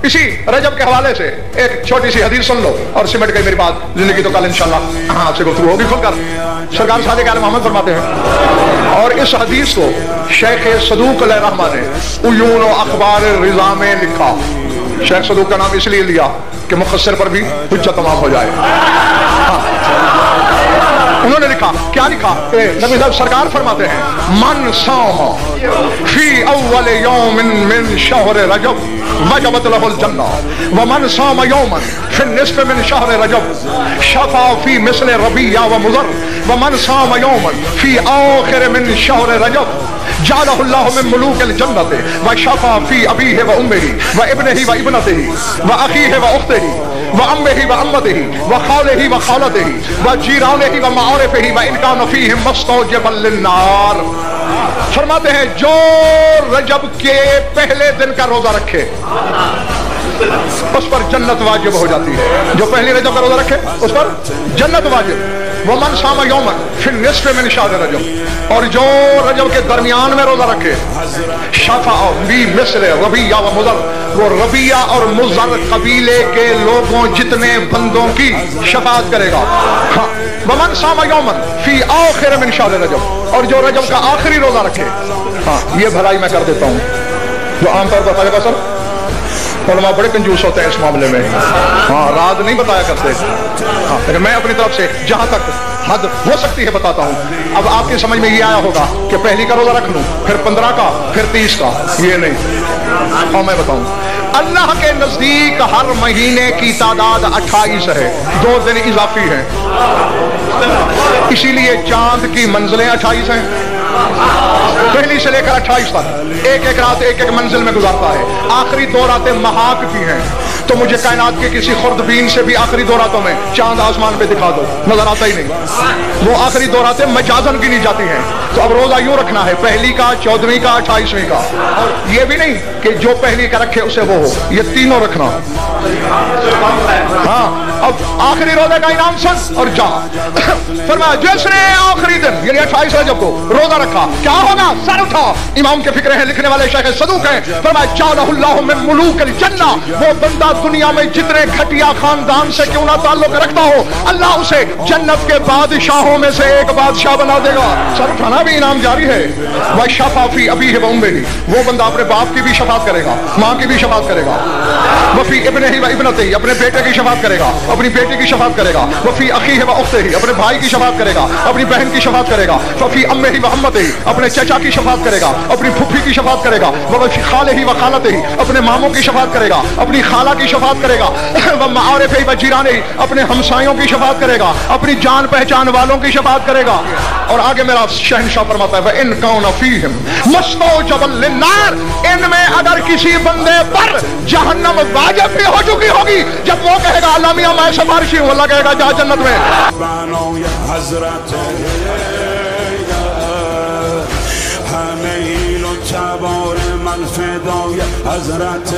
اسی رجب کے حوالے سے ایک چھوٹی سی حدیث سن لو اور سمٹ گئی میری بات. زندگی تو کل انشاءاللہ آپ سے گفتگو ہوگی کھل کر. سرکار صادق عالم محمد فرماتے ہیں اور اس حدیث کو شیخ صدوق علیہ رحمہ نے عیون و اخبار رضا میں لکھا. شیخ صدوق کا نام اس لیے لیا کہ مختصر پر بھی حجت تمام ہو جائے. انہوں نے لکھا, کیا لکھا کہ نبی صاحب سرکار فرماتے ہیں من صام فی اول یوم من شہر رجب وجبت له الجنہ ومن صام یوما فی النصف من شہر رجب شفا فی مثل ربیع و مضر ومن صام یوما فی آخر من شہر رجب جعلہ اللہ من ملوک الجنت وشفا فی ابیہ و امہ و ابنہ و ابنتہ و اخیہ و اختہ و امہ و امتہ و خالہ و خالتہ و جیرانہ و معارفہ و ان کان فیہم مستوجبا للنار. فرماتے ہیں جو رجب کے پہلے دن کا روزہ رکھے اس پر جنت واجب ہو جاتی ہے. جو پہلی رجب کا روزہ رکھے اس پر جنت واجب. ومن صام یوما فی النصف من شہر رجب, اور جو رجب کے درمیان میں روزہ رکھے شفا بی مثل ربیع و مضر, وہ ربیع اور مضر قبیلے کے لوگوں جتنے بندوں کی شفاعت کرے گا. ومن صام یوما فی آخر من شہر رجب, اور جو رجب کا آخری روزہ رکھے. ہاں یہ بھلائی میں کر دیتا ہوں جو عام طور پر خواجہ سر علماء بڑے کنجوس ہوتے ہیں اس معاملے میں. ہاں راز نہیں بتایا کرتے. ہاں لیکن میں اپنی طرف سے جہاں تک حد ہو سکتی ہے بتاتا ہوں. اب آپ کی سمجھ میں یہ آیا ہوگا کہ پہلی کا روزہ رکھ لوں پھر 15 کا پھر 30 کا, یہ نہیں. اور میں بتاؤں اللہ کے نزدیک ہر مہینے کی تعداد 28 ہے, 2 دن اضافی ہیں. اسی لیے چاند کی منزلیں 28 ہیں. پہلی سے لے کر 28 تک ایک ایک رات ایک ایک منزل میں گزارتا ہے. آخری 2 راتیں محاق کی ہیں, تو مجھے کائنات کے کسی خوردبین سے بھی آخری 2 راتوں میں چاند آسمان پہ دکھا دو, نظر آتا ہی نہیں. وہ آخری 2 راتیں مجازن گنی جاتی ہیں. تو اب روزہ یوں رکھنا ہے, پہلی کا, 14ویں کا, 28ویں کا. اور یہ بھی نہیں کہ جو پہلی کا رکھے اسے وہ ہو, یہ تینوں رکھنا. ہاں اب آخری روزے کا انعام سن اور جا. فرمایا جس نے آخری دن یعنی 28 رجب کو روزہ رکھا کیا ہوگا, سر اٹھا. امام کے فکر ہیں, لکھنے والے شیخ صدوق ہیں. فرمایا جعلہ اللہ من ملوک الجنہ, وہ بندہ دنیا میں جتنے گھٹیا خاندان سے کیوں نہ تعلق رکھتا ہو اللہ اسے جنت کے بادشاہوں میں سے ایک بادشاہ بنا دے گا. سر اٹھانا بھی انعام جاری ہے. وشفا فی ابیہ و امہ, وہ بندہ اپنے باپ کی بھی شفاعت کرے گا, ماں کی بھی شفاعت کرے گا. وفی ابنہ و ابنتہ, اپنے بیٹے کی شفاعت کرے گا, اپنی بیٹی کی شفاعت کرے گا. وفی اخیہ و اختہ, اپنے بھائی کی شفاعت کرے گا, اپنی بہن کی شفاعت کرے گا. وفی امہ و امتہ, اپنے چچا کی شفاعت کرے گا, اپنی پھپھی کی شفاعت کرے گا. وفی خالہ و خالتہ, اپنے ماموں کی شفاعت کرے گا, اپنی خالہ کی شفاعت کرے گا. ومعارفہ و جیرانہ, اپنے ہمسایوں کی شفاعت کرے گا, اپنی جان پہچان والوں کی شفاعت کرے گا. اور آگے میرا شہنشاہ فرماتا ہے وَإِن كَانَ فِيهِمْ مُسْتَوْجَبًا لِلنَّارِ, ان میں اگر کسی بندے پر جہنم واجب بھی ہو چکی ہوگی, جب وہ کہے گا اللہ میاں میں سفارشی ہوں, اللہ کہے گا جا جنت میں. من فدای حضرت